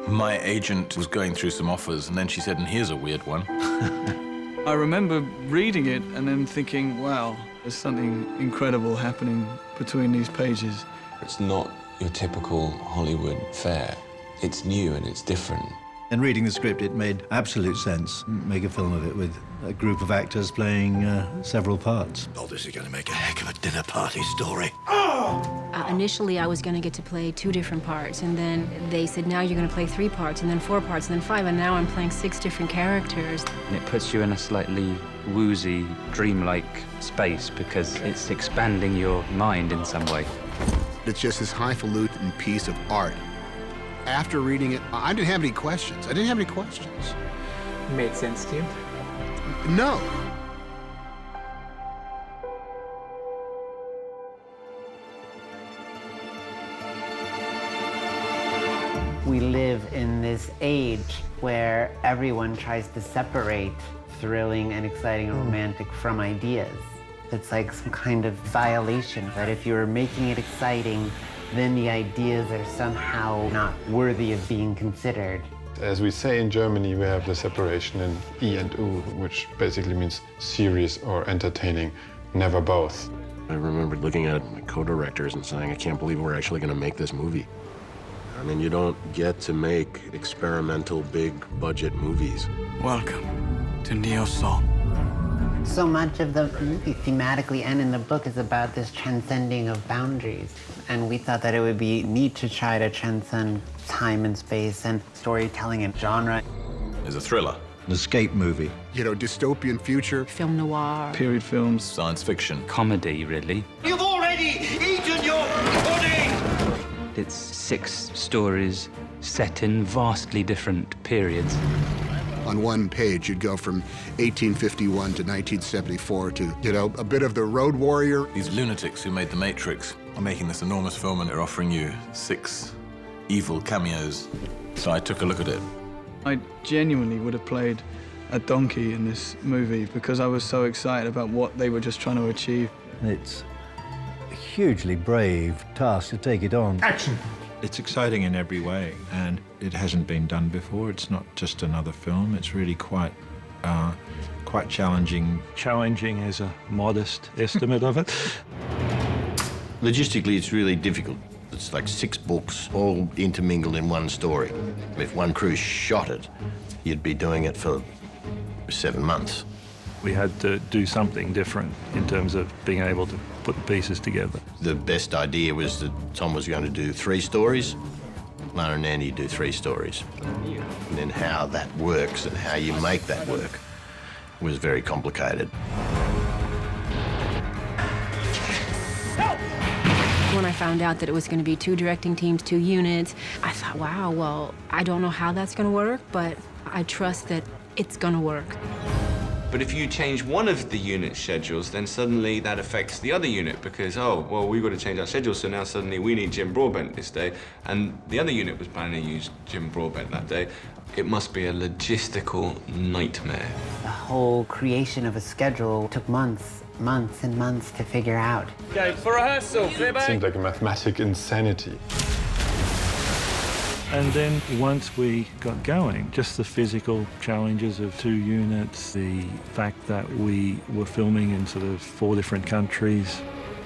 My agent was going through some offers, and then she said, and here's a weird one. I remember reading it and then thinking, wow, there's something incredible happening between these pages. It's not your typical Hollywood fare. It's new and it's different. And reading the script, it made absolute sense. Make a film of it with a group of actors playing several parts. Oh, this is going to make a heck of a dinner party story. Initially, I was going to get to play 2 different parts, and then they said, now you're going to play 3 parts, and then 4 parts, and then 5, and now I'm playing 6 different characters. And it puts you in a slightly woozy, dreamlike space because it's expanding your mind in some way. It's just this highfalutin piece of art. After reading it, I didn't have any questions. I didn't have any questions. It made sense to you? No. We live in this age where everyone tries to separate thrilling and exciting and romantic from ideas. It's like some kind of violation that if you're making it exciting, then the ideas are somehow not worthy of being considered. As we say in Germany, we have the separation in I and U, which basically means serious or entertaining, never both. I remember looking at my co-directors and saying, I can't believe we're actually going to make this movie. I mean, you don't get to make experimental, big-budget movies. Welcome to Neo Soul. So much of the movie, thematically and in the book, is about this transcending of boundaries. And we thought that it would be neat to try to transcend time and space and storytelling and genre. There's a thriller. An escape movie. You know, dystopian future. Film noir. Period films. Science fiction. Comedy, really. You've already eaten your pudding! It's 6 stories set in vastly different periods. On one page, you'd go from 1851 to 1974 to, you know, a bit of the Road Warrior. These lunatics who made The Matrix are making this enormous film, and they're offering you 6 evil cameos. So I took a look at it. I genuinely would have played a donkey in this movie because I was so excited about what they were just trying to achieve. It's a hugely brave task to take it on. Action! It's exciting in every way, and it hasn't been done before. It's not just another film. It's really quite challenging. Challenging is a modest estimate of it. Logistically, it's really difficult. It's like 6 books, all intermingled in one story. If one crew shot it, you'd be doing it for 7 months. We had to do something different in terms of being able to put the pieces together. The best idea was that Tom was going to do 3 stories, Lana and Andy do 3 stories. And then how that works and how you make that work was very complicated. When I found out that it was going to be 2 directing teams, 2 units, I thought, wow, well, I don't know how that's going to work, but I trust that it's going to work. But if you change one of the unit schedules, then suddenly that affects the other unit because, oh, well, we've got to change our schedule, so now suddenly we need Jim Broadbent this day, and the other unit was planning to use Jim Broadbent that day. It must be a logistical nightmare. The whole creation of a schedule took months and months to figure out. Okay, for rehearsal, clear back. It seemed like a mathematic insanity. And then once we got going, just the physical challenges of 2 units, the fact that we were filming in sort of 4 different countries.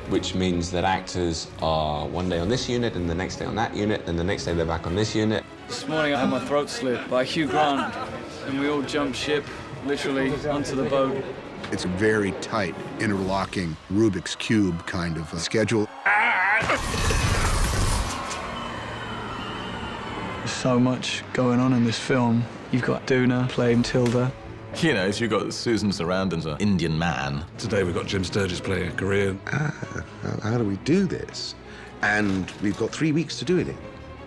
Which means that actors are one day on this unit, and the next day on that unit, and the next day they're back on this unit. This morning I had my throat slit by Hugh Grant, and we all jumped ship, literally, onto the boat. It's a very tight, interlocking Rubik's Cube kind of schedule. There's so much going on in this film. You've got Doona playing Tilda. You know, so you've got Susan Sarandon's an Indian man. Today we've got Jim Sturgis playing a Korean. How do we do this? And we've got 3 weeks to do it in.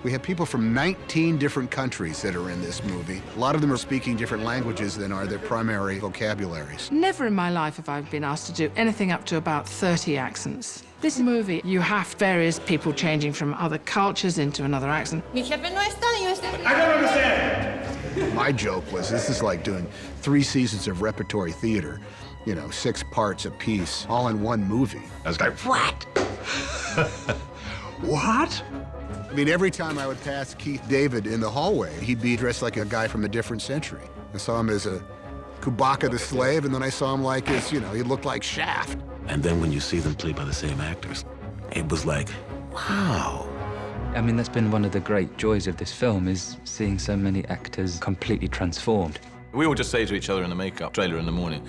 We have people from 19 different countries that are in this movie. A lot of them are speaking different languages than are their primary vocabularies. Never in my life have I been asked to do anything up to about 30 accents. This movie, you have various people changing from other cultures into another accent. I don't understand! My joke was, this is like doing 3 seasons of repertory theater, you know, 6 parts apiece, all in one movie. I was like, what? What? I mean, every time I would pass Keith David in the hallway, he'd be dressed like a guy from a different century. I saw him as a Kubaka the Slave, and then I saw him like as, you know, he looked like Shaft. And then when you see them played by the same actors, it was like, wow. I mean, that's been one of the great joys of this film, is seeing so many actors completely transformed. We all just say to each other in the makeup trailer in the morning,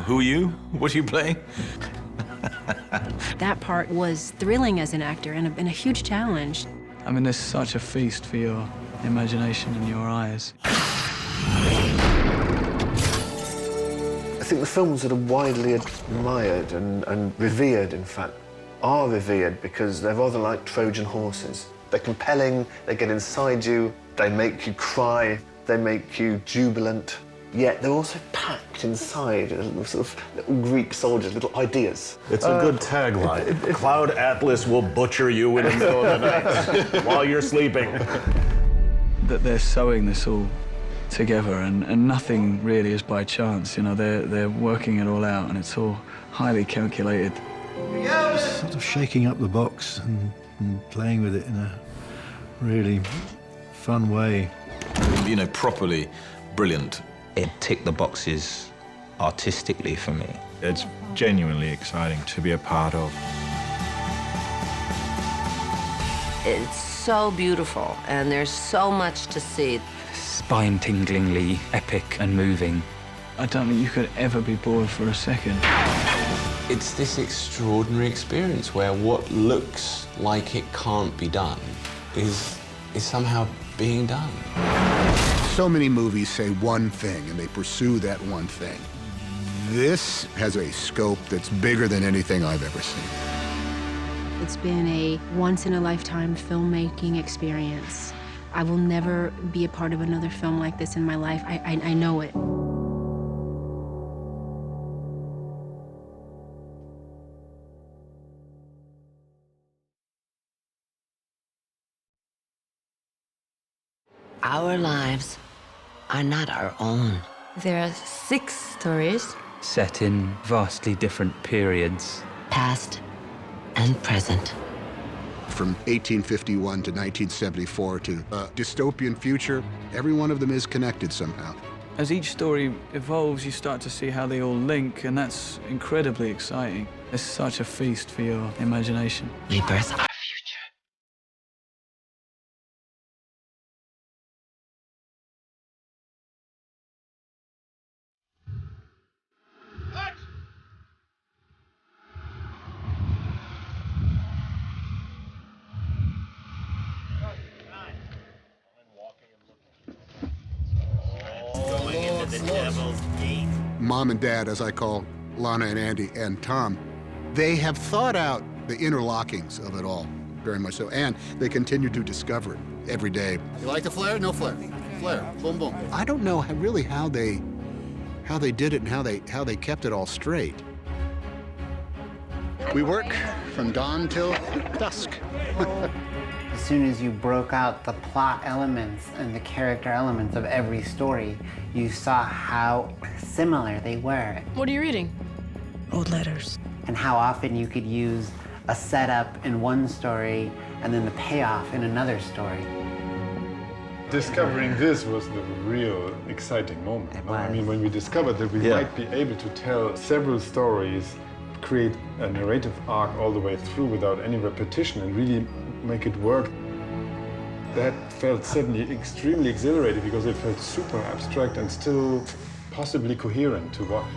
who are you? What are you playing? That part was thrilling as an actor and a huge challenge. I mean, there's such a feast for your imagination and your eyes. I think the films that are widely admired and revered, in fact, are revered because they're rather like Trojan horses. They're compelling, they get inside you, they make you cry, they make you jubilant, yet they're also packed inside sort of little Greek soldiers, little ideas. It's a good tagline. Cloud Atlas will butcher you in the middle of the night while you're sleeping. That they're sewing this all together, and nothing really is by chance. You know, they're working it all out, and it's all highly calculated. Sort of shaking up the box and playing with it in a really fun way. You know, properly brilliant. It ticked the boxes artistically for me. It's genuinely exciting to be a part of. It's so beautiful, and there's so much to see. Spine-tinglingly epic and moving. I don't think you could ever be bored for a second. It's this extraordinary experience where what looks like it can't be done is somehow being done. So many movies say one thing, and they pursue that one thing. This has a scope that's bigger than anything I've ever seen. It's been a once-in-a-lifetime filmmaking experience. I will never be a part of another film like this in my life. I know it. Our lives are not our own. There are 6 stories. Set in vastly different periods. Past and present. From 1851 to 1974 to a dystopian future, every one of them is connected somehow. As each story evolves, you start to see how they all link, and that's incredibly exciting. It's such a feast for your imagination. We birth our future. Mom and Dad, as I call Lana and Andy and Tom, they have thought out the interlockings of it all, very much so, and they continue to discover it every day. You like the flare? No flare. Flare. Boom, boom. I don't know really how they did it and how they kept it all straight. We work from dawn till dusk. As soon as you broke out the plot elements and the character elements of every story, you saw how similar they were. What are you reading? Old letters. And how often you could use a setup in one story and then the payoff in another story. Discovering this was the real exciting moment. I mean, when we discovered that we might be able to tell several stories, create a narrative arc all the way through without any repetition and really make it work. That felt suddenly extremely exhilarating because it felt super abstract and still possibly coherent to watch.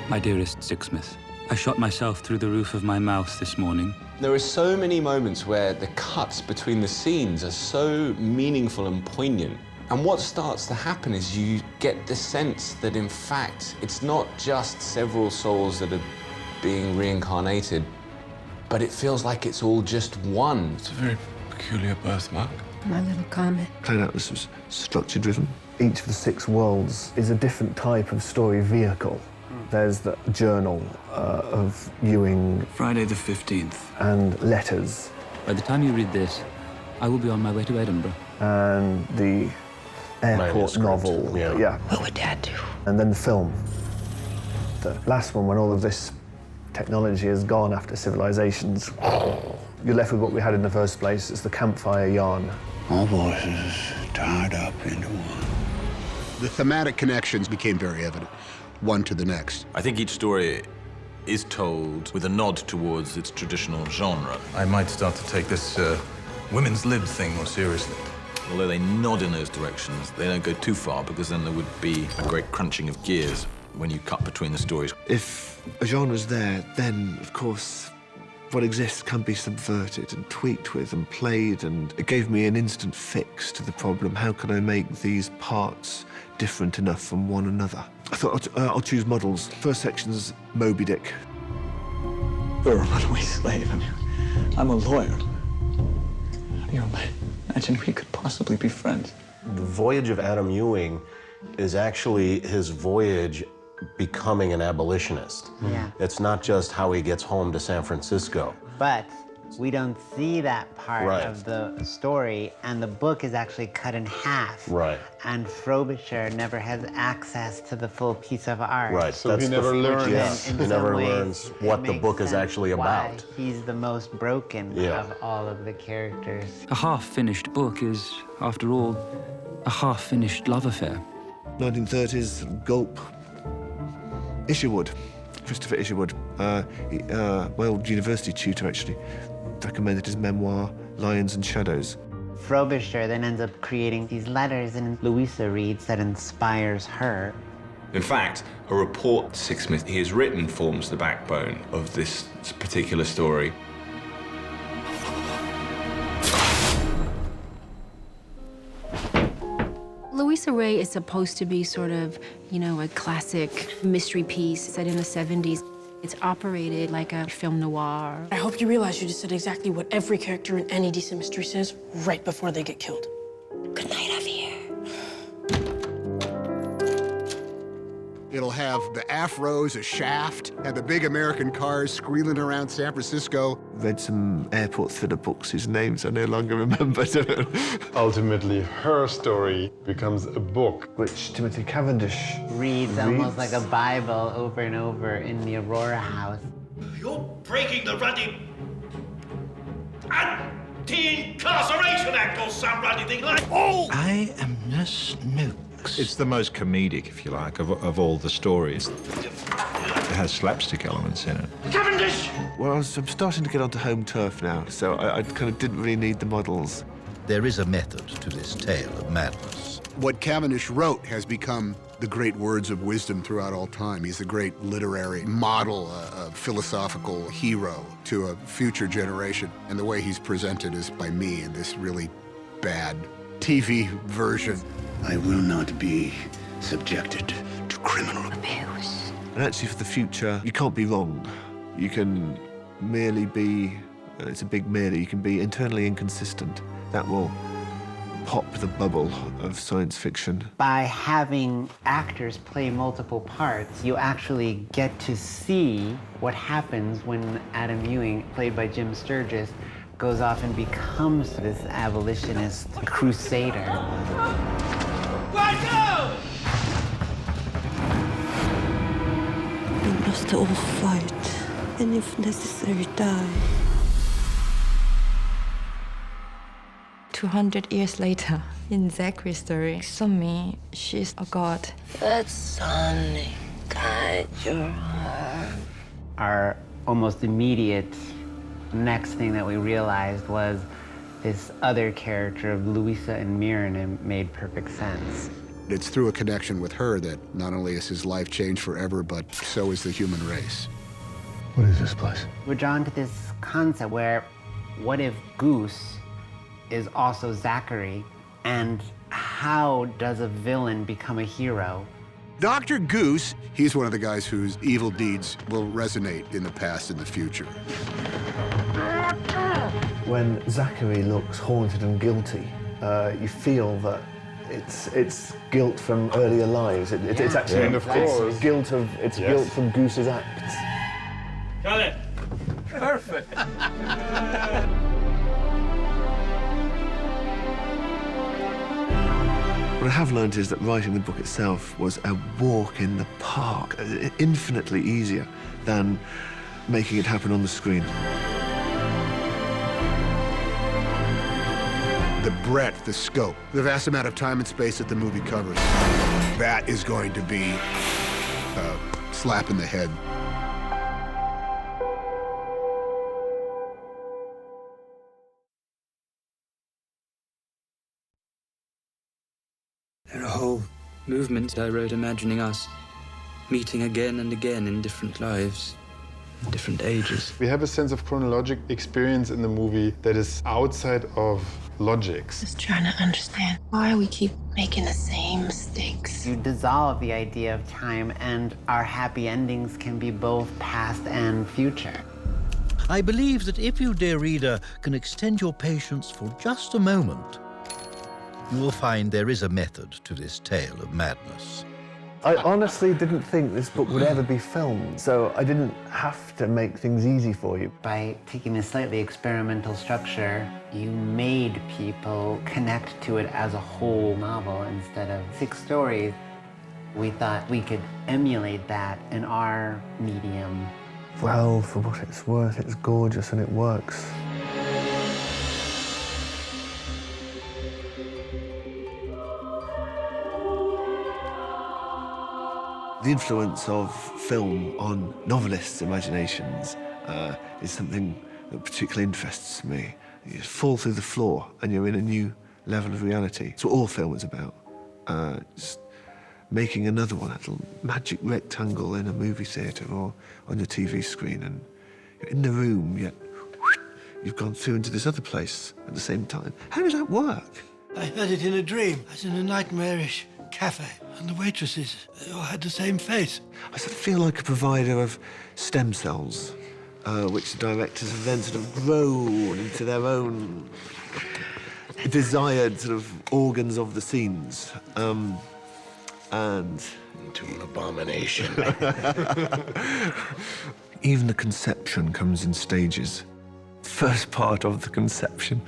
My dearest Sixsmith, I shot myself through the roof of my mouth this morning. There are so many moments where the cuts between the scenes are so meaningful and poignant. And what starts to happen is you get the sense that, in fact, it's not just several souls that are being reincarnated, but it feels like it's all just one. It's a very peculiar birthmark. My little comet. Cloud Atlas was structure-driven. Each of the 6 worlds is a different type of story vehicle. There's the journal of Ewing. Friday the 15th. And letters. By the time you read this, I will be on my way to Edinburgh. And the airport novel. Yeah. What would Dad do? And then the film. The last one, when all of this technology is gone after civilizations you're left with what we had in the first place. It's the campfire yarn. All voices tied up into one. The thematic connections became very evident, one to the next. I think each story is told with a nod towards its traditional genre. I might start to take this women's lib thing more seriously. Although they nod in those directions, they don't go too far, because then there would be a great crunching of gears when you cut between the stories. If a genre's there, then, of course, what exists can be subverted and tweaked with and played, and it gave me an instant fix to the problem. How can I make these parts different enough from one another? I thought I'll choose models. First section's Moby Dick. You're a runaway slave. I'm a lawyer. How do you imagine we could possibly be friends? The voyage of Adam Ewing is actually his voyage becoming an abolitionist. Yeah. It's not just how he gets home to San Francisco. But we don't see that part Right. of the story, and the book is actually cut in half. Right. And Frobisher never has access to the full piece of art. Right. So he never learns. Yeah, In he some never ways, learns it what the makes book is sense actually why about. He's the most broken Yeah. of all of the characters. A half-finished book is, after all, a half-finished love affair. 1930s, Gulp. Isherwood, Christopher Isherwood, my old university tutor, actually, recommended his memoir, Lions and Shadows. Frobisher then ends up creating these letters, and Louisa reads that inspires her. In fact, a report Sixsmith he has written forms the backbone of this particular story. Louisa Ray is supposed to be sort of, you know, a classic mystery piece set in the 70s. It's operated like a film noir. I hope you realize you just said exactly what every character in any decent mystery says right before they get killed. Good night, Javier. It'll have the afros, a shaft, and the big American cars squealing around San Francisco. Read some airport thriller books whose names I no longer remember. Ultimately, her story becomes a book. Which Timothy Cavendish Reads almost like a Bible over and over in the Aurora house. You're breaking the bloody Anti-Incarceration Act or some bloody thing like. Oh! I am Nurse Nukes. It's the most comedic, if you like, of all the stories. It has slapstick elements in it. Cavendish! Well, I'm starting to get onto home turf now, so I kind of didn't really need the models. There is a method to this tale of madness. What Cavendish wrote has become the great words of wisdom throughout all time. He's a great literary model, a philosophical hero to a future generation. And the way he's presented is by me in this really bad TV version. I will not be subjected to criminal abuse. And actually, for the future, you can't be wrong. You can merely be, it's a big merely, you can be internally inconsistent. That will pop the bubble of science fiction. By having actors play multiple parts, you actually get to see what happens when Adam Ewing, played by Jim Sturgis, goes off and becomes this abolitionist crusader. We must all fight, and if necessary, die. 200 years later, in Zachary's story, Sumi, she's a god. Let Sunny guide your heart. Our almost immediate next thing that we realized was this other character of Louisa and Miriam made perfect sense. It's through a connection with her that not only is his life changed forever, but so is the human race. What is this place? We're drawn to this concept where, what if Goose is also Zachary, and how does a villain become a hero? Dr. Goose, he's one of the guys whose evil deeds will resonate in the past and the future. When Zachary looks haunted and guilty, you feel that it's guilt from earlier lives. It's actually And of course. guilt from Goose's acts. Got it. Perfect. What I have learned is that writing the book itself was a walk in the park, infinitely easier than making it happen on the screen. the breadth, the scope, the vast amount of time and space that the movie covers. That is going to be a slap in the head. There are whole movements I wrote imagining us meeting again and again in different lives, different ages. We have a sense of chronologic experience in the movie that is outside of logics. Just trying to understand why we keep making the same mistakes. You dissolve the idea of time, and our happy endings can be both past and future. I believe that if you, dear reader, can extend your patience for just a moment, you will find there is a method to this tale of madness. I honestly didn't think this book would ever be filmed, so I didn't have to make things easy for you. By taking a slightly experimental structure, you made people connect to it as a whole novel instead of 6 stories. We thought we could emulate that in our medium. Well, for what it's worth, it's gorgeous and it works. The influence of film on novelists' imaginations is something that particularly interests me. You fall through the floor and you're in a new level of reality. It's what all film is about. Just making another one, that little magic rectangle in a movie theatre or on your TV screen, and you're in the room, yet you've gone through into this other place at the same time. How does that work? I heard it in a dream. I was in a nightmarish cafe, and the waitresses, they all had the same face. I sort of feel like a provider of stem cells, which the directors have then sort of grown into their own desired sort of organs of the scenes. And into an abomination. Even the conception comes in stages. First part of the conception,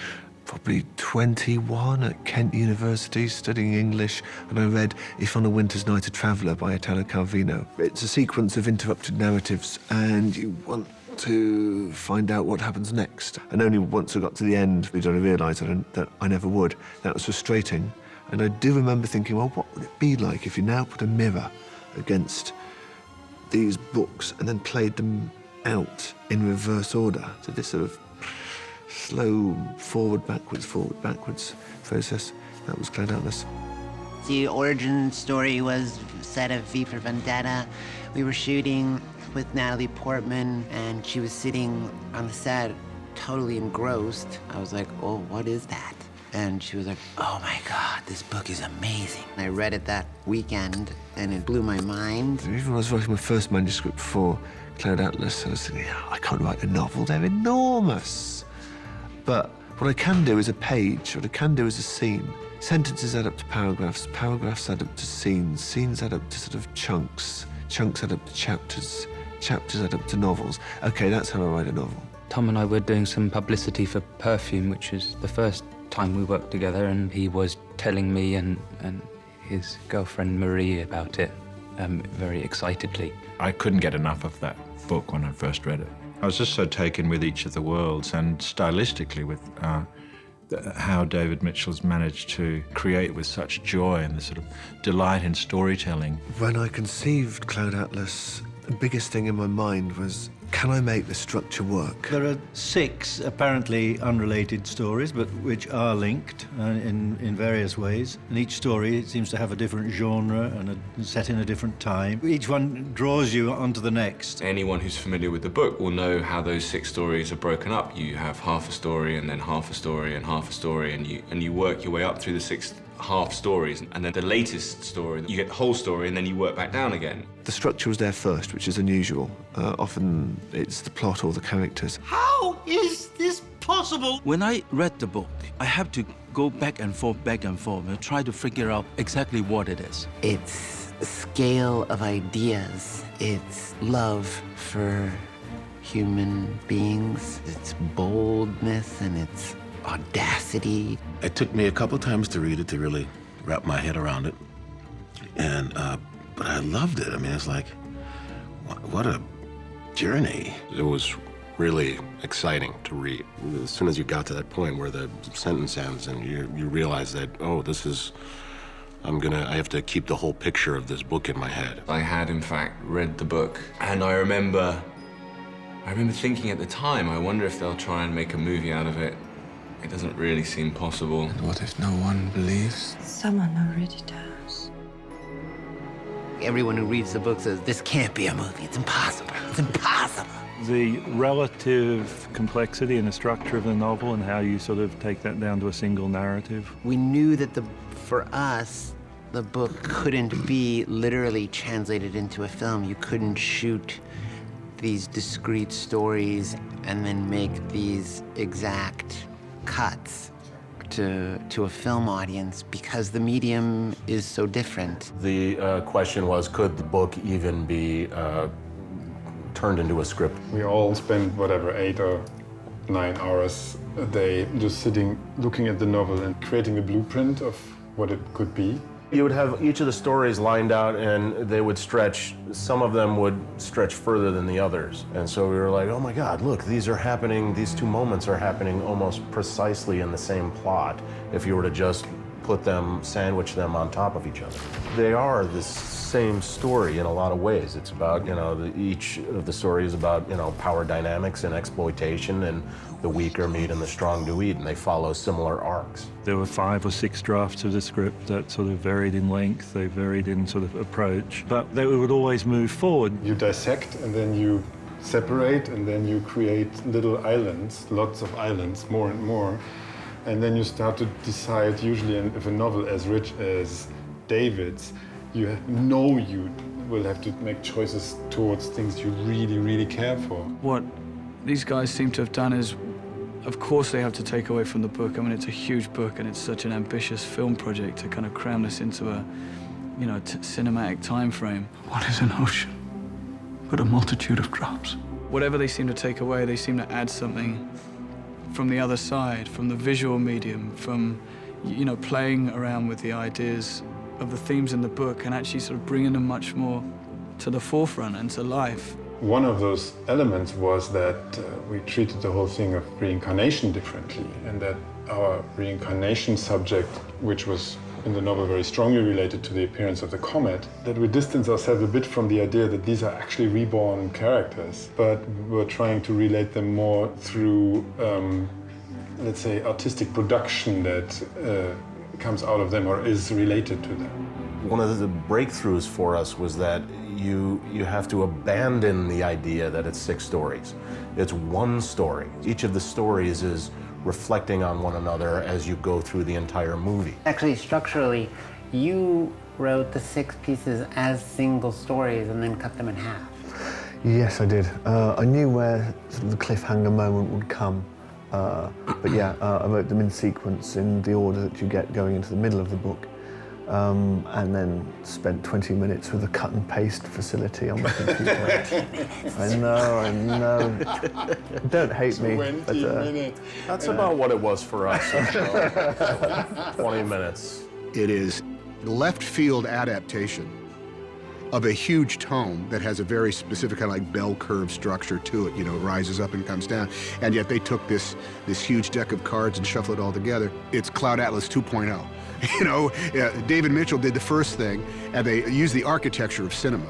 probably 21 at Kent University studying English, and I read If on a Winter's Night a Traveller by Italo Calvino. It's a sequence of interrupted narratives, and you want to find out what happens next. And only once I got to the end did I realise that I never would. That was frustrating. And I do remember thinking, well, what would it be like if you now put a mirror against these books and then played them out in reverse order? So this sort of slow forward, backwards process. That was Cloud Atlas. The origin story was set of V for Vendetta. We were shooting with Natalie Portman, and she was sitting on the set, totally engrossed. I was like, oh, what is that? And she was like, oh my God, this book is amazing. I read it that weekend, and it blew my mind. Even when I was writing my first manuscript for Cloud Atlas, I was thinking, I can't write a novel, they're enormous. But what I can do is a page, what I can do is a scene. Sentences add up to paragraphs, paragraphs add up to scenes, scenes add up to sort of chunks, chunks add up to chapters, chapters add up to novels. Okay, that's how I write a novel. Tom and I were doing some publicity for perfume, which is the first time we worked together, and he was telling me and his girlfriend Marie about it very excitedly. I couldn't get enough of that book when I first read it. I was just so taken with each of the worlds and stylistically with how David Mitchell's managed to create with such joy and the sort of delight in storytelling. When I conceived Cloud Atlas, the biggest thing in my mind was, can I make the structure work? There are 6 apparently unrelated stories, but which are linked in various ways. And each story seems to have a different genre and set in a different time. Each one draws you onto the next. Anyone who's familiar with the book will know how those 6 stories are broken up. You have half a story and then half a story and half a story, and you work your way up through the 6 half stories, and then the latest story, you get the whole story and then you work back down again. The structure was there first, which is unusual. Often it's the plot or the characters. How is this possible? When I read the book, I have to go back and forth, and try to figure out exactly what it is. It's a scale of ideas. It's love for human beings. It's boldness and it's audacity. It took me a couple times to read it to really wrap my head around it. And, but I loved it. I mean, it's like, what a journey. There was really exciting to read. As soon as you got to that point where the sentence ends and you realize that, oh, this is, I have to keep the whole picture of this book in my head. I had, in fact, read the book, and I remember thinking at the time, I wonder if they'll try and make a movie out of it. It doesn't really seem possible. And what if no one believes? Someone already does. Everyone who reads the book says, this can't be a movie. It's impossible. It's impossible. The relative complexity and the structure of the novel and how you sort of take that down to a single narrative. We knew that for us, the book couldn't be literally translated into a film. You couldn't shoot these discrete stories and then make these exact cuts to a film audience because the medium is so different. The question was, could the book even be turned into a script? We all spend, whatever, 8 or 9 hours a day just sitting, looking at the novel and creating a blueprint of what it could be. You would have each of the stories lined out and they would stretch, some of them would stretch further than the others. And so we were like, oh my God, look, these are happening, these two moments are happening almost precisely in the same plot if you were to just put them, sandwich them on top of each other. They are the same story in a lot of ways. It's about, each of the stories about, power dynamics and exploitation, and the weaker meet and the strong do eat, and they follow similar arcs. There were 5 or 6 drafts of the script that sort of varied in length, they varied in sort of approach, but they would always move forward. You dissect and then you separate and then you create little islands, lots of islands, more and more. And then you start to decide, usually if a novel as rich as David's, you know you will have to make choices towards things you really, really care for. What these guys seem to have done is, of course they have to take away from the book. I mean, it's a huge book and it's such an ambitious film project to kind of cram this into a, cinematic time frame. What is an ocean but a multitude of drops? Whatever they seem to take away, they seem to add something from the other side, from the visual medium, from, playing around with the ideas of the themes in the book and actually sort of bringing them much more to the forefront and to life. One of those elements was that we treated the whole thing of reincarnation differently, and that our reincarnation subject, which was in the novel very strongly related to the appearance of the comet, that we distance ourselves a bit from the idea that these are actually reborn characters, but we're trying to relate them more through, let's say, artistic production that comes out of them or is related to them. One of the breakthroughs for us was that you have to abandon the idea that it's 6 stories. It's one story. Each of the stories is reflecting on one another as you go through the entire movie. Actually, structurally, you wrote the 6 pieces as single stories and then cut them in half. Yes, I did. I knew where sort of the cliffhanger moment would come. But yeah, I wrote them in sequence in the order that you get going into the middle of the book. And then spent 20 minutes with a cut and paste facility on my computer. 20 minutes. I know. Don't hate me. 20 minutes. That's about what it was for us. 20 minutes. It is left field adaptation of a huge tome that has a very specific kind of like bell curve structure to it. It rises up and comes down. And yet they took this huge deck of cards and shuffled it all together. It's Cloud Atlas 2.0. David Mitchell did the first thing, and they used the architecture of cinema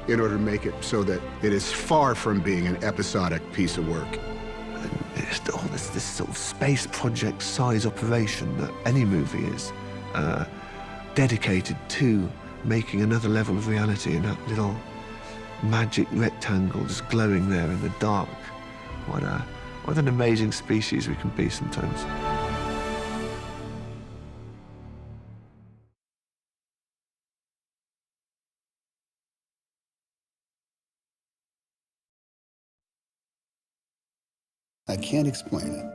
in order to make it so that it is far from being an episodic piece of work. It's all this sort of space project size operation that any movie is dedicated to making another level of reality in that little magic rectangle just glowing there in the dark. What an amazing species we can be sometimes. I can't explain it,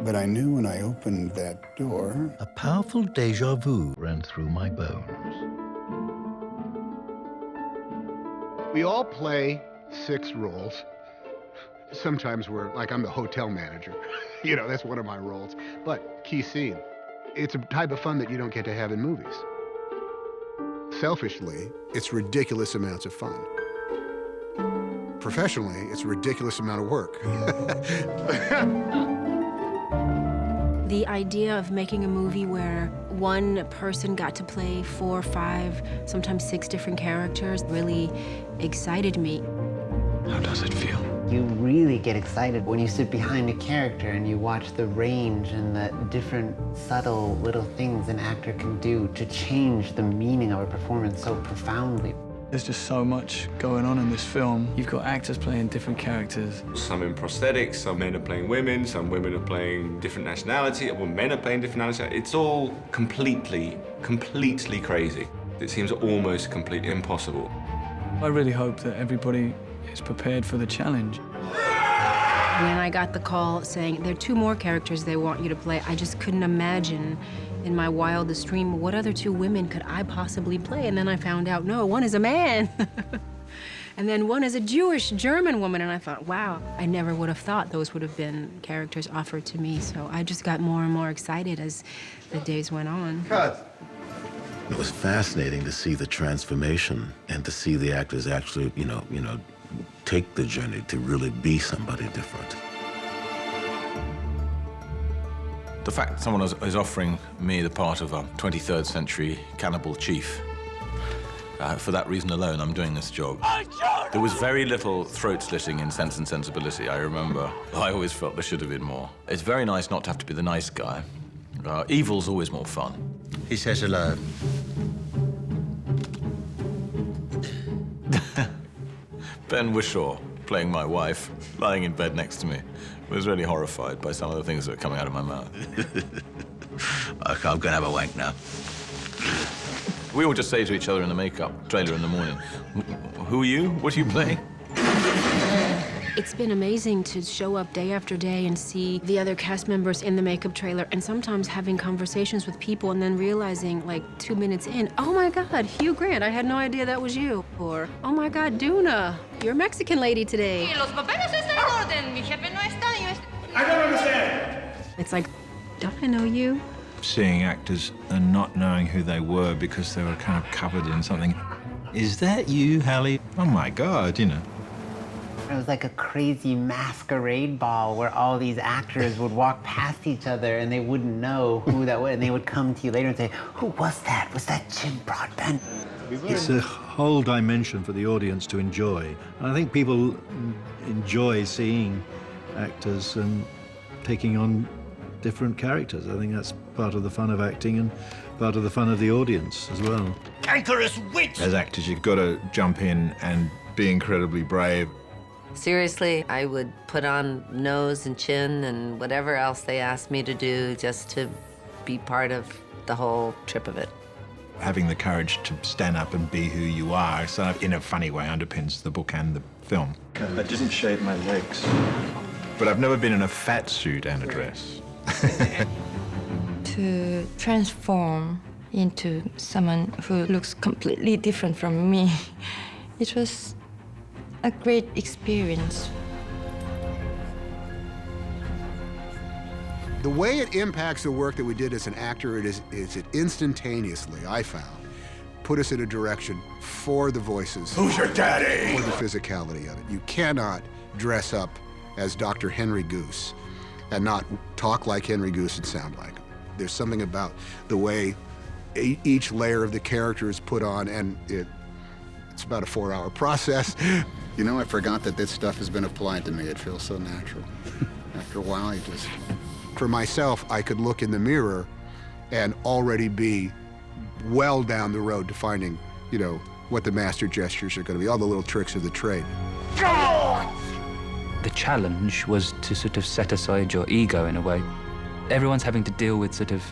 but I knew when I opened that door, a powerful déjà vu ran through my bones. We all play 6 roles. Sometimes I'm the hotel manager. That's one of my roles. But key scene. It's a type of fun that you don't get to have in movies. Selfishly, it's ridiculous amounts of fun. professionally, it's a ridiculous amount of work. The idea of making a movie where one person got to play 4, 5, sometimes 6 different characters really excited me. How does it feel? You really get excited when you sit behind a character and you watch the range and the different subtle little things an actor can do to change the meaning of a performance so profoundly. There's just so much going on in this film. You've got actors playing different characters. Some in prosthetics, some men are playing women, some women are playing different nationality, or men are playing different nationality. It's all completely crazy. It seems almost completely impossible. I really hope that everybody is prepared for the challenge. When I got the call saying there are 2 more characters they want you to play, I just couldn't imagine in my wildest dream what other 2 women could I possibly play. And then I found out, no, one is a man. And then one is a Jewish German woman. And I thought, wow, I never would have thought those would have been characters offered to me. So I just got more and more excited as the days went on. Cut. It was fascinating to see the transformation and to see the actors actually, you know, take the journey to really be somebody different. The fact someone is offering me the part of a 23rd century cannibal chief, for that reason alone, I'm doing this job. There was very little throat-slitting in Sense and Sensibility, I remember. I always felt there should have been more. It's very nice not to have to be the nice guy. Evil's always more fun. He says hello. Ben Whishaw, playing my wife, lying in bed next to me, was really horrified by some of the things that were coming out of my mouth. Okay, I'm gonna have a wank now. We all just say to each other in the makeup trailer in the morning, who are you? What are you playing? It's been amazing to show up day after day and see the other cast members in the makeup trailer and sometimes having conversations with people and then realizing, like, 2 minutes in, oh my God, Hugh Grant, I had no idea that was you. Or, oh my God, Duna, you're a Mexican lady today. I don't understand. It's like, don't I know you? Seeing actors and not knowing who they were because they were kind of covered in something. Is that you, Hallie? Oh my God, you know. It was like a crazy masquerade ball where all these actors would walk past each other and they wouldn't know who that was. And they would come to you later and say, who was that? Was that Jim Broadbent? It's a whole dimension for the audience to enjoy. And I think people enjoy seeing actors and taking on different characters. I think that's part of the fun of acting and part of the fun of the audience as well. Cankerous witch! As actors, you've got to jump in and be incredibly brave. Seriously, I would put on nose and chin and whatever else they asked me to do just to be part of the whole trip of it. Having the courage to stand up and be who you are, so in a funny way, underpins the book and the film. I didn't shave my legs. But I've never been in a fat suit and a dress. To transform into someone who looks completely different from me, it was a great experience. The way it impacts the work that we did as an actor, it instantaneously, I found, put us in a direction for the voices. Who's your daddy? For the physicality of it. You cannot dress up as Dr. Henry Goose and not talk like Henry Goose and sound like him. There's something about the way each layer of the character is put on, and it's about a 4-hour process. You know, I forgot that this stuff has been applied to me. It feels so natural. After a while, I just... For myself, I could look in the mirror and already be well down the road to finding, you know, what the master gestures are going to be, all the little tricks of the trade. The challenge was to sort of set aside your ego in a way. Everyone's having to deal with sort of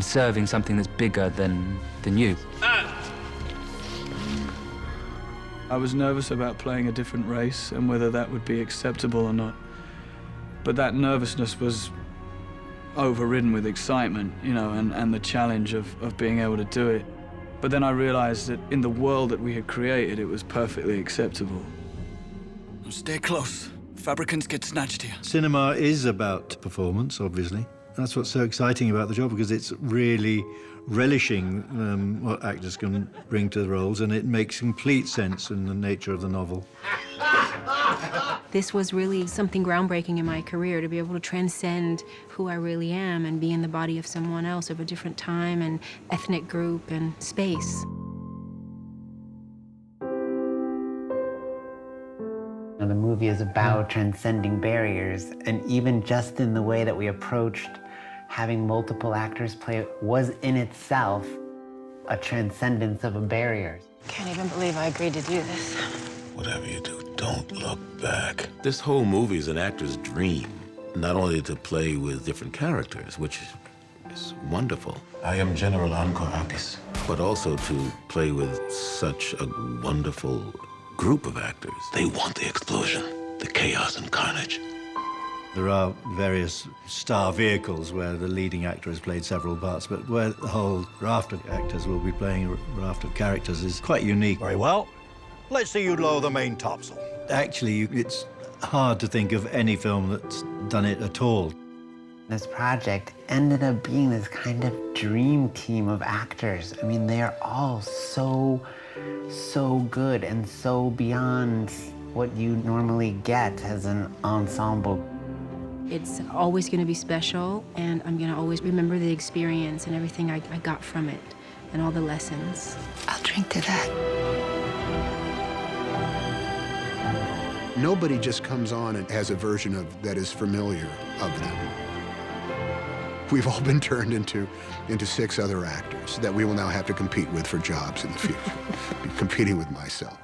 serving something that's bigger than you. I was nervous about playing a different race and whether that would be acceptable or not. But that nervousness was overridden with excitement, you know, and the challenge of being able to do it. But then I realized that in the world that we had created, it was perfectly acceptable. Stay close. Fabricants get snatched here. Cinema is about performance, obviously. That's what's so exciting about the job, because it's really relishing what actors can bring to the roles, and it makes complete sense in the nature of the novel. This was really something groundbreaking in my career, to be able to transcend who I really am and be in the body of someone else, of a different time and ethnic group and space. Now, the movie is about transcending barriers, and even just in the way that we approached having multiple actors play it was in itself a transcendence of a barrier. Can't even believe I agreed to do this. Whatever you do, don't look back. This whole movie is an actor's dream, not only to play with different characters, which is wonderful. I am General Anko Akis, but also to play with such a wonderful group of actors. They want the explosion, the chaos and carnage. There are various star vehicles where the leading actor has played several parts, but where the whole raft of actors will be playing a raft of characters is quite unique. Very well. Let's see you lower the main topsail. Actually, it's hard to think of any film that's done it at all. This project ended up being this kind of dream team of actors. I mean, they're all so good and so beyond what you normally get as an ensemble. It's always going to be special, and I'm going to always remember the experience and everything I got from it and all the lessons. I'll drink to that. Nobody just comes on and has a version of that is familiar of them. We've all been turned into 6 other actors that we will now have to compete with for jobs in the future. Be competing with myself.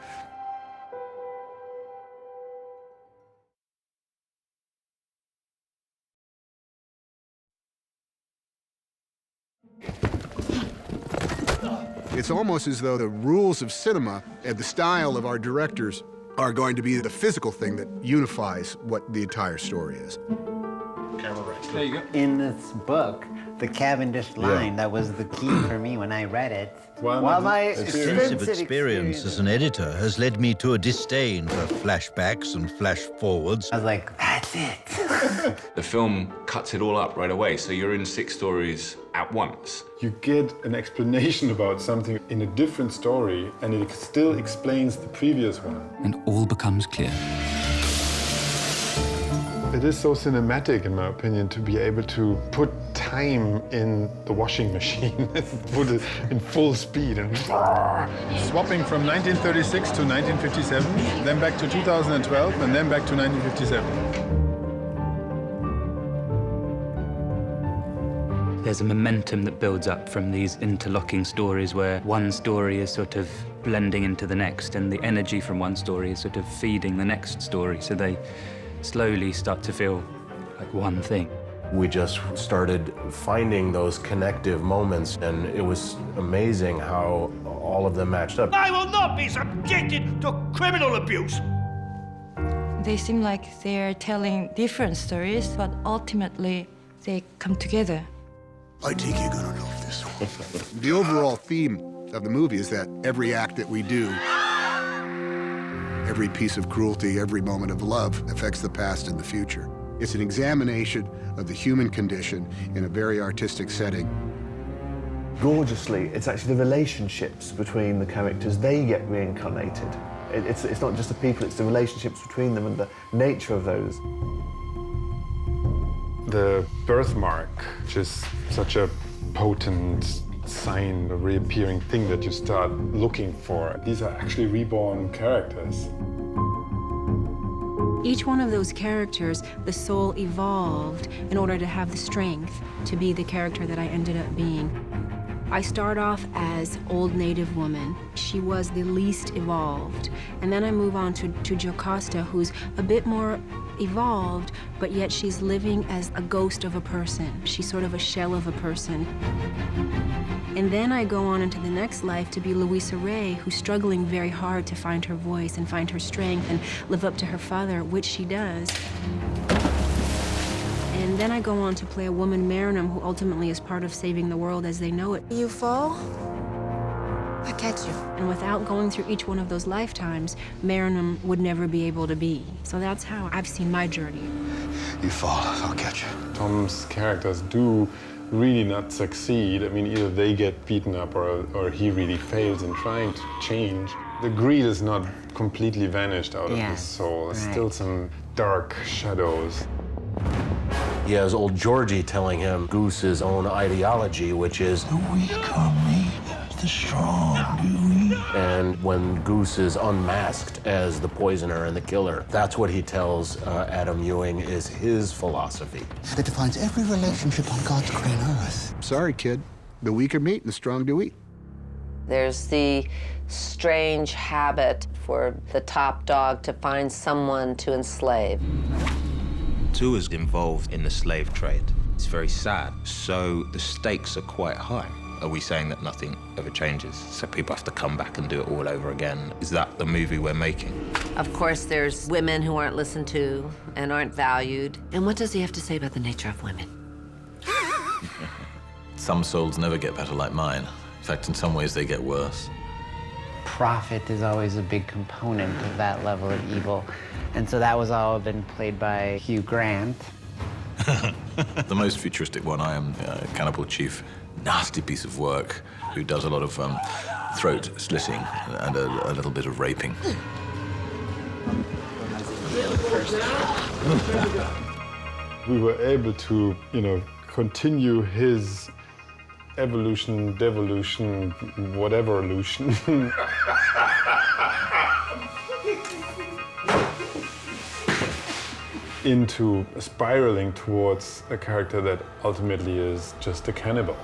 It's almost as though the rules of cinema and the style of our directors are going to be the physical thing that unifies what the entire story is. Camera right. There you go. In this book, the Cavendish line, that was the key for me when I read it. While my extensive experience as an editor has led me to a disdain for flashbacks and flash forwards. I was like, that's it. The film cuts it all up right away, so you're in 6 stories at once. You get an explanation about something in a different story, and it still explains the previous one. And all becomes clear. It is so cinematic, in my opinion, to be able to put time in the washing machine, put it in full speed and swapping from 1936 to 1957, then back to 2012, and then back to 1957. There's a momentum that builds up from these interlocking stories where one story is sort of blending into the next, and the energy from one story is sort of feeding the next story, so they slowly start to feel like one thing. We just started finding those connective moments, and it was amazing how all of them matched up. I will not be subjected to criminal abuse. They seem like they're telling different stories, but ultimately they come together. I think you're gonna love this one. The overall theme of the movie is that every act that we do, every piece of cruelty, every moment of love affects the past and the future. It's an examination of the human condition in a very artistic setting. Gorgeously, it's actually the relationships between the characters. They get reincarnated. It's not just the people, it's the relationships between them and the nature of those. The birthmark, which is such a potent sign, a reappearing thing that you start looking for. These are actually reborn characters. Each one of those characters, the soul evolved in order to have the strength to be the character that I ended up being. I start off as old native woman. She was the least evolved. And then I move on to Jocasta, who's a bit more evolved, but yet she's living as a ghost of a person. She's sort of a shell of a person. And then I go on into the next life to be Louisa Ray, who's struggling very hard to find her voice and find her strength and live up to her father, which she does. And then I go on to play a woman, Marinum, who ultimately is part of saving the world as they know it. You fall, I catch you. And without going through each one of those lifetimes, Marinum would never be able to be. So that's how I've seen my journey. You fall, I'll catch you. Tom's characters do really not succeed. I mean, either they get beaten up or he really fails in trying to change. The greed is not completely vanished out of his soul. There's still some dark shadows. He has old Georgie telling him Goose's own ideology, which is the weak are made as the strong, do we? And when Goose is unmasked as the poisoner and the killer, that's what he tells Adam Ewing is his philosophy. That defines every relationship on God's green earth. Sorry, kid. The weak are meat and the strong do eat. There's the strange habit for the top dog to find someone to enslave. 2 is involved in the slave trade. It's very sad. So the stakes are quite high. Are we saying that nothing ever changes? So people have to come back and do it all over again? Is that the movie we're making? Of course, there's women who aren't listened to and aren't valued. And what does he have to say about the nature of women? Some souls never get better like mine. In fact, in some ways, they get worse. Profit is always a big component of that level of evil. And so that was all been played by Hugh Grant. The most futuristic one, I am Cannibal Chief. Nasty piece of work who does a lot of throat slitting and a little bit of raping. We were able to, continue his evolution, devolution, whatever illusion. into spiraling towards a character that ultimately is just a cannibal.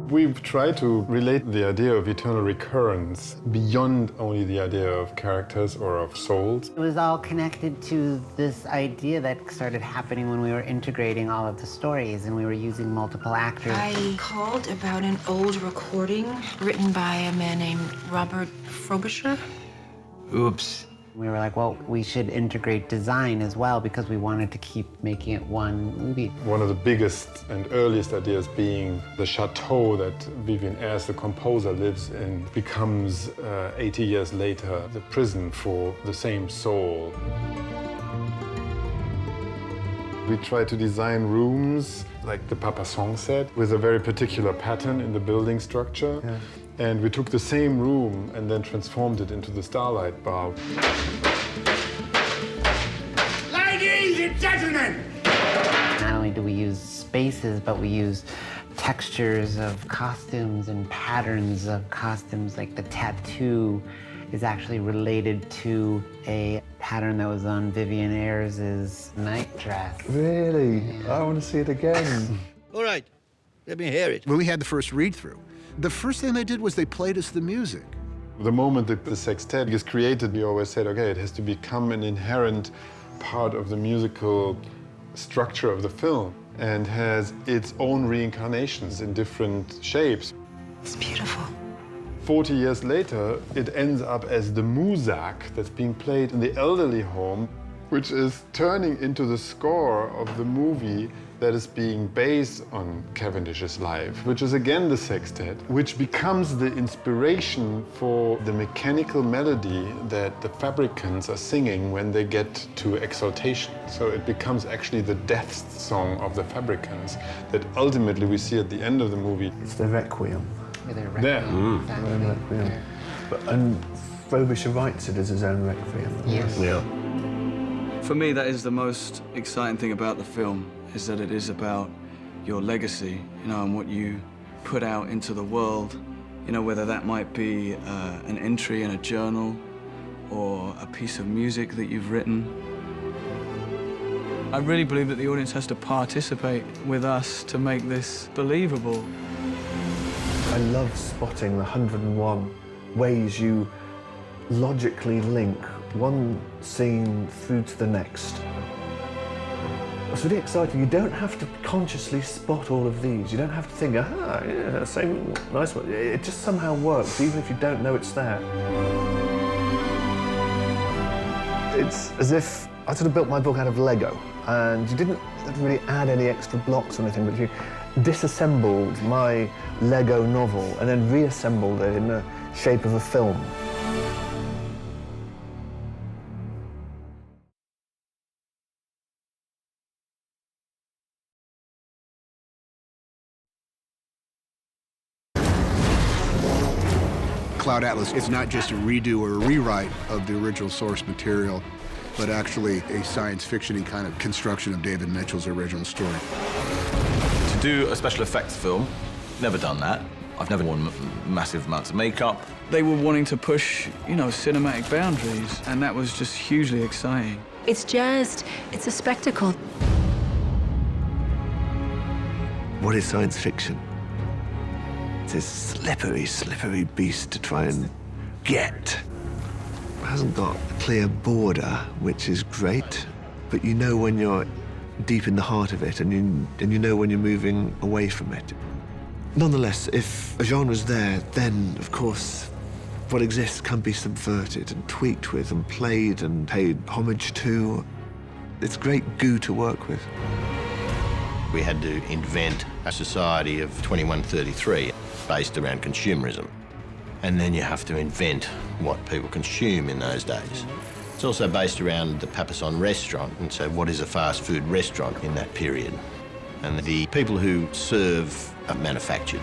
We've tried to relate the idea of eternal recurrence beyond only the idea of characters or of souls. It was all connected to this idea that started happening when we were integrating all of the stories and we were using multiple actors. I called about an old recording written by a man named Robert Frobisher. Oops. We were like, well, we should integrate design as well because we wanted to keep making it one movie. One of the biggest and earliest ideas being the chateau that Vivian Ayres, the composer, lives in, becomes 80 years later the prison for the same soul. We tried to design rooms like the Papa Song set with a very particular pattern in the building structure. Yeah. And we took the same room and then transformed it into the Starlight Bar. Ladies and gentlemen! Not only do we use spaces, but we use textures of costumes and patterns of costumes. Like the tattoo is actually related to a pattern that was on Vivian Ayres' night dress. Really? Yeah. I want to see it again. All right, let me hear it. When we had the first read-through, the first thing they did was they played us the music. The moment that the sextet is created, we always said, okay, it has to become an inherent part of the musical structure of the film and has its own reincarnations in different shapes. It's beautiful. 40 years later, it ends up as the muzak that's being played in the elderly home, which is turning into the score of the movie that is being based on Cavendish's life, which is again the sextet, which becomes the inspiration for the mechanical melody that the Fabricants are singing when they get to exaltation. So it becomes actually the death song of the Fabricants that ultimately we see at the end of the movie. It's the Requiem. There. Requiem. And Frobisher writes it as his own Requiem. Yes. Yeah. For me, that is the most exciting thing about the film, is that it is about your legacy, and what you put out into the world, whether that might be an entry in a journal or a piece of music that you've written. I really believe that the audience has to participate with us to make this believable. I love spotting the 101 ways you logically link one scene through to the next. It's really exciting. You don't have to consciously spot all of these. You don't have to think, aha, yeah, same, nice one. It just somehow works, even if you don't know it's there. It's as if I sort of built my book out of Lego, and you didn't really add any extra blocks or anything, but you disassembled my Lego novel and then reassembled it in the shape of a film. Cloud Atlas is not just a redo or a rewrite of the original source material, but actually a science fiction kind of construction of David Mitchell's original story. To do a special effects film, never done that. I've never worn massive amounts of makeup. They were wanting to push, you know, cinematic boundaries, and that was just hugely exciting. It's a spectacle. What is science fiction? It's this slippery, slippery beast to try and get. It hasn't got a clear border, which is great, but you know when you're deep in the heart of it, and you know when you're moving away from it. Nonetheless, if a genre's there, then, of course, what exists can be subverted and tweaked with and played and paid homage to. It's great goo to work with. We had to invent a society of 2133 based around consumerism. And then you have to invent what people consume in those days. It's also based around the Papasan restaurant, and so what is a fast food restaurant in that period? And the people who serve are manufactured.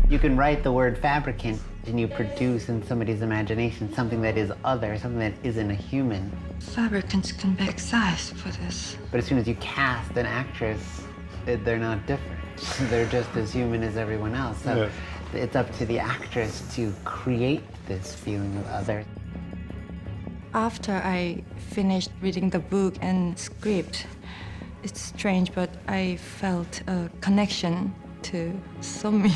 You can write the word fabricant and you produce in somebody's imagination something that is other, something that isn't a human. Fabricants can be excised for this. But as soon as you cast an actress, they're not different. They're just as human as everyone else. So it's up to the actress to create this feeling of other. After I finished reading the book and script, it's strange, but I felt a connection to Somi.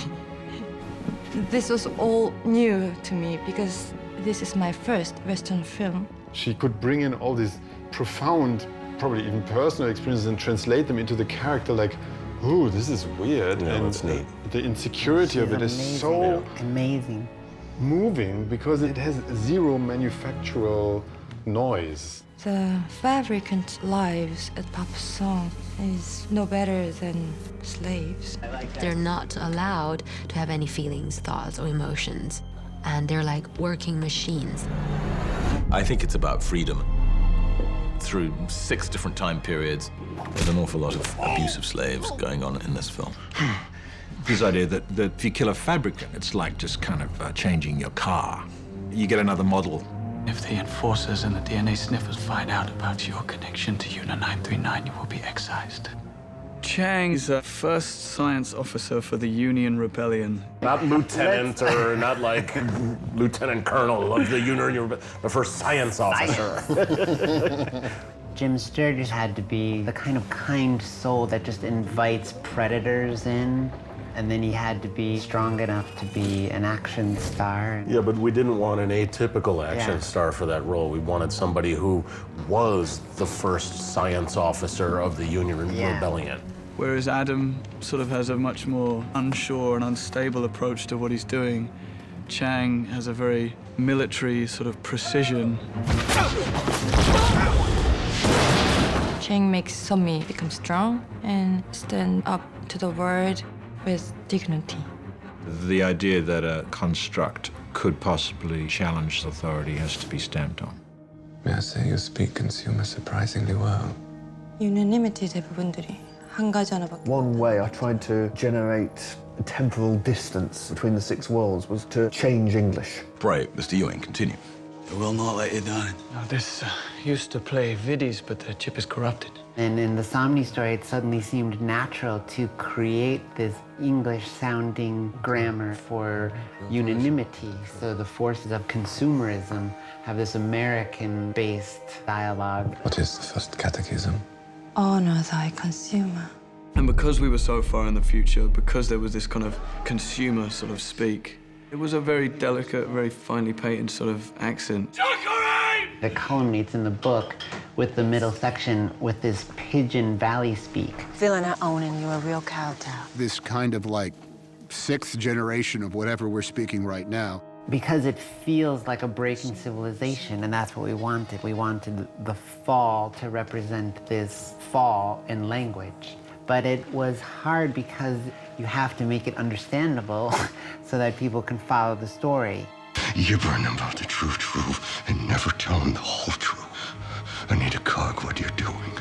This was all new to me because this is my first Western film. She could bring in all these profound, probably even personal experiences and translate them into the character like, ooh, this is weird. Yeah, and that's neat. The insecurity of it is so amazing, moving because it has zero manufactural noise. The fabricant lives at Papasan is no better than slaves. They're not allowed to have any feelings, thoughts, or emotions. And they're like working machines. I think it's about freedom. Through 6 different time periods, there's an awful lot of abuse of slaves going on in this film. This idea that if you kill a fabricant, it's like just kind of changing your car. You get another model. If the enforcers and the DNA sniffers find out about your connection to UNA 939, you will be excised. Chang is a first science officer for the Union Rebellion. Not lieutenant or not like lieutenant colonel of the Union, the first science officer. Jim Sturgis had to be the kind of kind soul that just invites predators in. And then he had to be strong enough to be an action star. Yeah, but we didn't want an atypical action star for that role. We wanted somebody who was the first science officer of the Union Rebellion. Whereas Adam sort of has a much more unsure and unstable approach to what he's doing, Chang has a very military sort of precision. Chang makes Somi become strong and stand up to the world with dignity. The idea that a construct could possibly challenge authority has to be stamped on. May I say you speak consumer surprisingly well. Unanimity 대부분들이 한 가지 하나밖에. One way I tried to generate a temporal distance between the 6 worlds was to change English. Right, Mr. Ewing, continue. I will not let you down. Now, this used to play viddies, but the chip is corrupted. And in the Somni story, it suddenly seemed natural to create this English-sounding grammar for unanimity. So the forces of consumerism have this American-based dialogue. What is the first catechism? Honor thy consumer. And because we were so far in the future, because there was this kind of consumer sort of speak, it was a very delicate, very finely painted sort of accent. It culminates in the book with the middle section with this Pigeon Valley speak. Feeling our own and you're a real kowtow. This kind of like 6th generation of whatever we're speaking right now Because it feels like a break in civilization, and that's what we wanted. We wanted the fall to represent this fall in language. But it was hard because you have to make it understandable so that people can follow the story. You burn them about the truth and never tell them the whole truth. I need to cog what you're doing.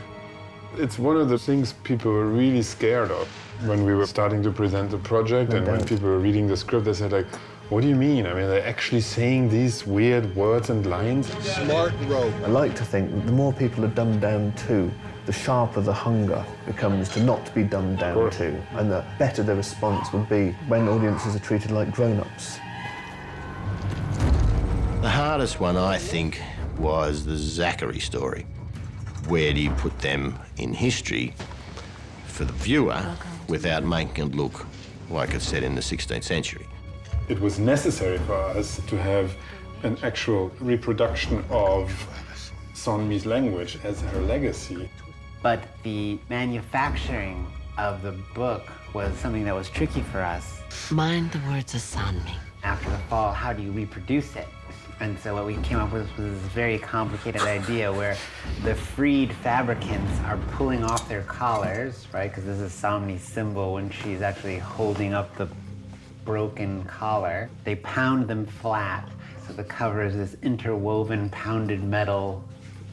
It's one of the things people were really scared of when we were starting to present the project, and when people were reading the script, they said, like, what do you mean? I mean, they're actually saying these weird words and lines? Smart rope. I like to think that the more people are dumbed down to, the sharper the hunger becomes to not be dumbed down to, and the better the response would be when audiences are treated like grown-ups. The hardest one, I think, was the Zachary story. Where do you put them in history for the viewer without making it look like it's set in the 16th century? It was necessary for us to have an actual reproduction of Sonmi's language as her legacy. But the manufacturing of the book was something that was tricky for us. Mind the words of Sonmi. After the fall, how do you reproduce it? And so what we came up with was this very complicated idea where the freed fabricants are pulling off their collars, right? Because this is Sonmi's symbol when she's actually holding up the broken collar. They pound them flat, so the cover is this interwoven pounded metal.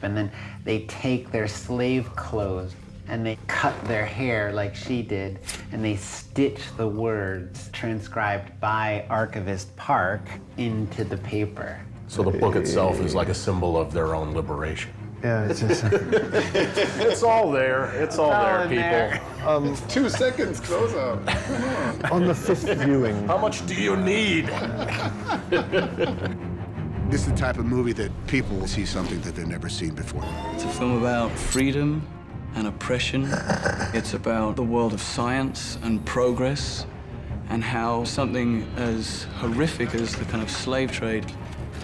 And then they take their slave clothes and they cut their hair like she did, and they stitch the words transcribed by Archivist Park into the paper. So the book itself is like a symbol of their own liberation. Yeah, it's just... It's all there. It's all there, people. It's 2 seconds close up. Come on. On the 5th viewing... How much do you need? This is the type of movie that people will see something that they've never seen before. It's a film about freedom and oppression. It's about the world of science and progress, and how something as horrific as the kind of slave trade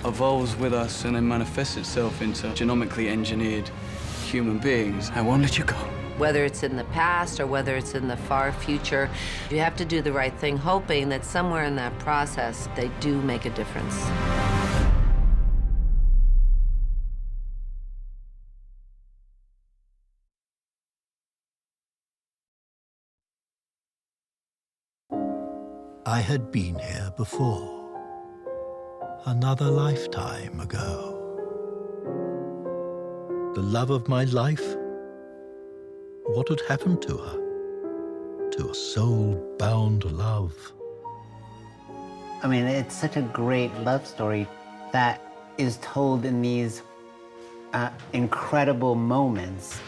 evolves with us and then manifests itself into genomically engineered human beings. I won't let you go. Whether it's in the past or whether it's in the far future, you have to do the right thing, hoping that somewhere in that process, they do make a difference. I had been here before, another lifetime ago. The love of my life, what had happened to her? To a soul-bound love. I mean, it's such a great love story that is told in these incredible moments.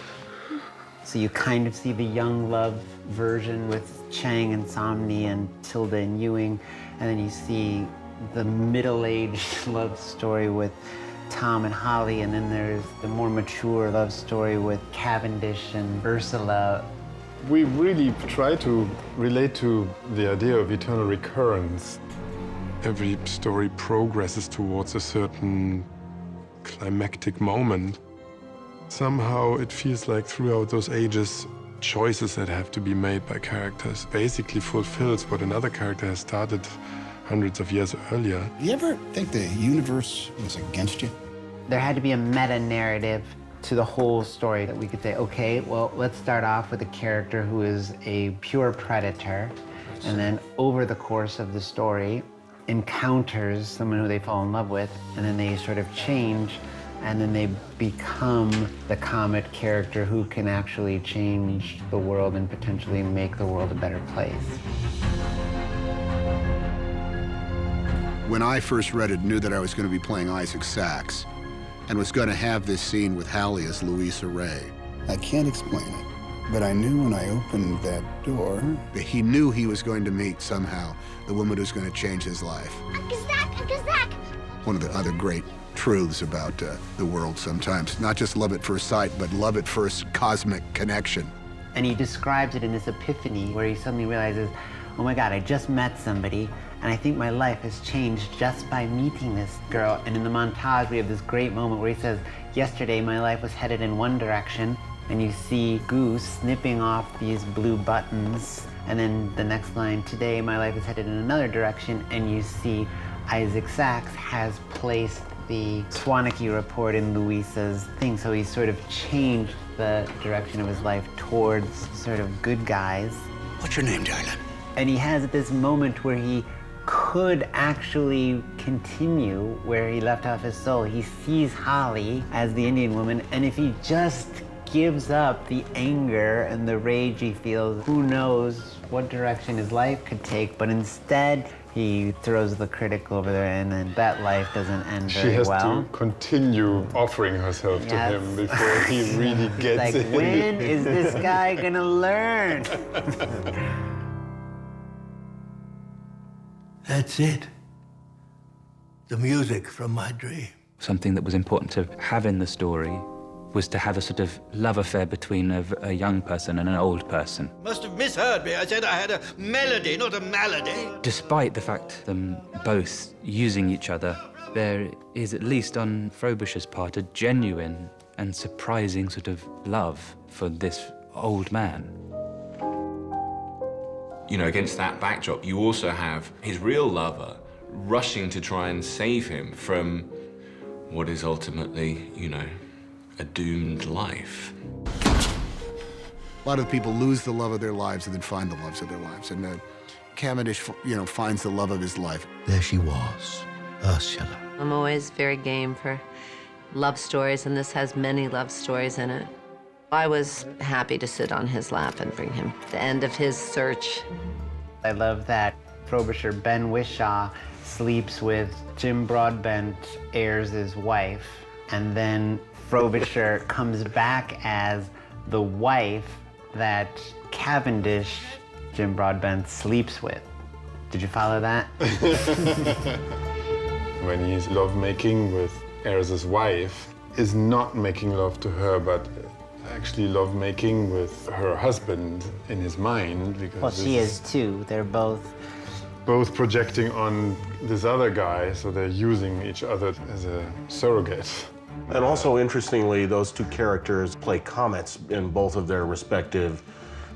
So you kind of see the young love version with Chang and Sonmi and Tilda and Ewing, and then you see the middle-aged love story with Tom and Holly, and then there's the more mature love story with Cavendish and Ursula. We really try to relate to the idea of eternal recurrence. Every story progresses towards a certain climactic moment. Somehow it feels like throughout those ages, choices that have to be made by characters basically fulfills what another character has started hundreds of years earlier. You ever think the universe was against you? There had to be a meta-narrative to the whole story that we could say, okay, well, let's start off with a character who is a pure predator, and then over the course of the story, encounters someone who they fall in love with, and then they sort of change, and then they become the Comet character who can actually change the world and potentially make the world a better place. When I first read it, knew that I was going to be playing Isaac Sachs and was going to have this scene with Hallie as Louisa Ray. I can't explain it, but I knew when I opened that door... that he knew he was going to meet somehow the woman who's going to change his life. Uncle Zach! One of the other great truths about the world sometimes. Not just love at first sight, but love at first cosmic connection. And he describes it in this epiphany where he suddenly realizes, oh my God, I just met somebody, and I think my life has changed just by meeting this girl. And in the montage, we have this great moment where he says, yesterday my life was headed in one direction, and you see Goose snipping off these blue buttons. And then the next line, today my life is headed in another direction, and you see Isaac Sachs has placed the Swaneke report in Luisa's thing, so he's sort of changed the direction of his life towards sort of good guys. What's your name, darling? And he has this moment where he could actually continue where he left off his soul. He sees Holly as the Indian woman, and if he just gives up the anger and the rage he feels, who knows what direction his life could take, but instead he throws the critic over there, and then that life doesn't end very well. She has to continue offering herself to him before he really gets like, it. When is this guy gonna learn? That's it. The music from my dream. Something that was important to have in the story was to have a sort of love affair between a young person and an old person. Must have misheard me. I said I had a melody, not a malady. Despite the fact them both using each other, there is, at least on Frobisher's part, a genuine and surprising sort of love for this old man. You know, against that backdrop, you also have his real lover rushing to try and save him from what is ultimately, you know, a doomed life. A lot of people lose the love of their lives and then find the loves of their lives. And Cavendish, finds the love of his life. There she was, Ursula. I'm always very game for love stories, and this has many love stories in it. I was happy to sit on his lap and bring him the end of his search. I love that Frobisher, Ben Whishaw, sleeps with Jim Broadbent, Ayres' wife, and then Frobisher comes back as the wife that Cavendish, Jim Broadbent, sleeps with. Did you follow that? When he's lovemaking with Ayres' wife, is not making love to her, but actually lovemaking with her husband in his mind. Because well, she is too. They're both projecting on this other guy, so they're using each other as a surrogate. And also, interestingly, those two characters play comets in both of their respective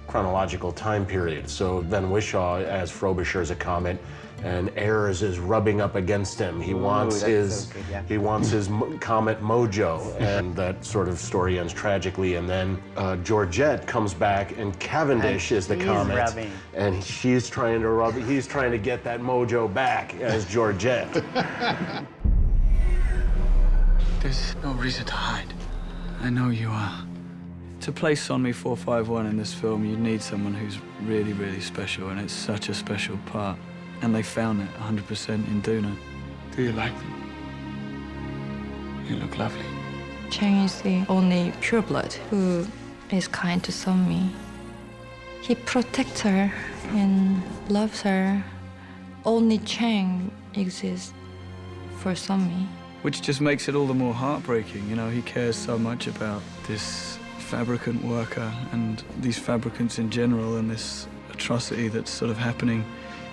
chronological time periods. So Ben Whishaw as Frobisher is a comet, and Ayres is rubbing up against him. He wants his comet mojo, and that sort of story ends tragically. And then Georgette comes back, and Cavendish is the comet, rubbing. and he's trying to get that mojo back as Georgette. There's no reason to hide. I know you are. To play Sonmi 451 in this film, you need someone who's really, really special, and it's such a special part. And they found it 100% in Duna. Do you like them? You look lovely. Chang is the only pureblood who is kind to Sonmi. He protects her and loves her. Only Chang exists for Sonmi. Which just makes it all the more heartbreaking. You know, he cares so much about this fabricant worker and these fabricants in general and this atrocity that's sort of happening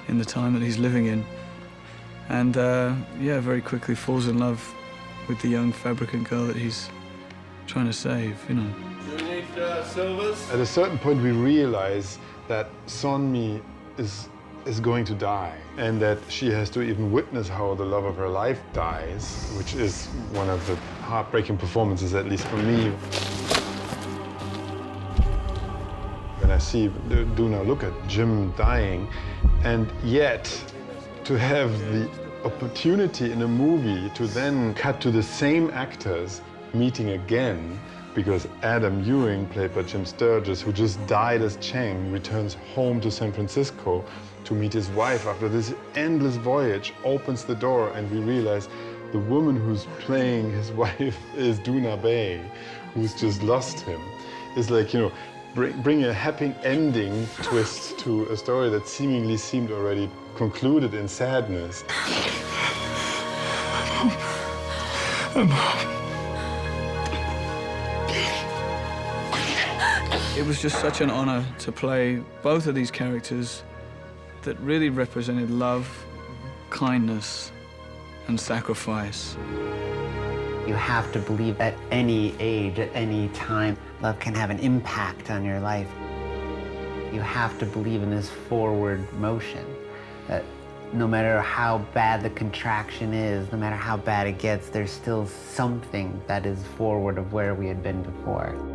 in the time that he's living in. And very quickly falls in love with the young fabricant girl that he's trying to save, you know. At a certain point, we realize that Sonmi is going to die, and that she has to even witness how the love of her life dies, which is one of the heartbreaking performances, at least for me. When I see Duna look at Jim dying, and yet to have the opportunity in a movie to then cut to the same actors meeting again, because Adam Ewing, played by Jim Sturgis, who just died as Chang, returns home to San Francisco to meet his wife after this endless voyage, opens the door, and we realize the woman who's playing his wife is Duna Bay, who's just lost him. It's like, bring a happy ending twist to a story that seemingly seemed already concluded in sadness. It was just such an honor to play both of these characters that really represented love, kindness, and sacrifice. You have to believe at any age, at any time, love can have an impact on your life. You have to believe in this forward motion, that no matter how bad the contraction is, no matter how bad it gets, there's still something that is forward of where we had been before.